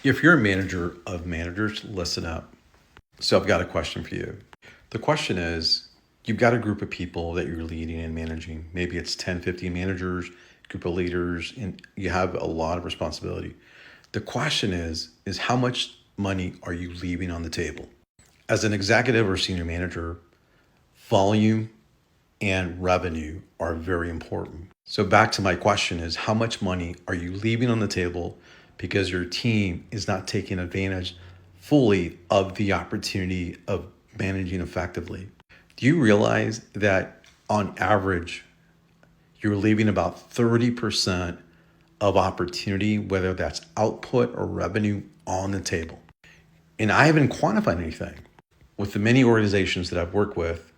If you're a manager of managers, listen up. So I've got a question for you. The question is, you've got a group of people that you're leading and managing. Maybe it's 10, 15 managers, group of leaders, and you have a lot of responsibility. The question is how much money are you leaving on the table? As an executive or senior manager, volume and revenue are very important. So back to my question is how much money are you leaving on the table because your team is not taking advantage fully of the opportunity of managing effectively? Do you realize that on average you're leaving about 30% of opportunity, whether that's output or revenue, on the table? And I haven't quantified anything. With the many organizations that I've worked with,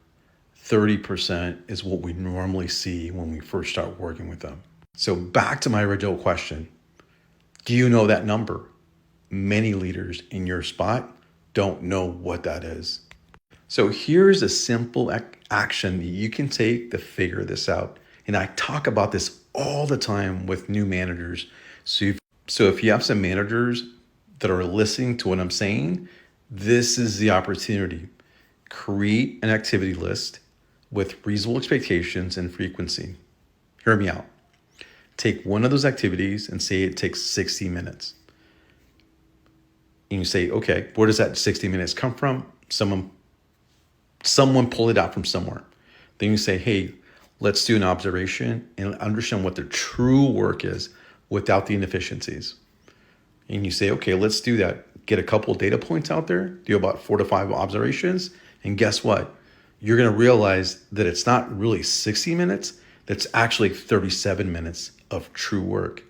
30% is what we normally see when we first start working with them. So back to my original question, do you know that number? Many leaders in your spot don't know what that is. So here's a simple action that you can take to figure this out. And I talk about this all the time with new managers. So if you have some managers that are listening to what I'm saying, this is the opportunity. Create an activity list with reasonable expectations and frequency. Hear me out. Take one of those activities and say it takes 60 minutes. And you say, okay, where does that 60 minutes come from? Someone pulled it out from somewhere. Then you say, hey, let's do an observation and understand what the true work is without the inefficiencies. And you say, okay, let's do that. Get a couple of data points out there, do about 4 to 5 observations. And guess what? You're going to realize that it's not really 60 minutes. That's actually 37 minutes of true work.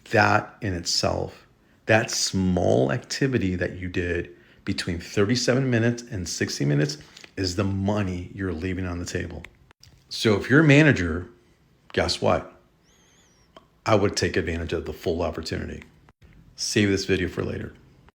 That in itself, that small activity that you did between 37 minutes and 60 minutes is the money you're leaving on the table. So if you're a manager, guess what? I would take advantage of the full opportunity. Save this video for later.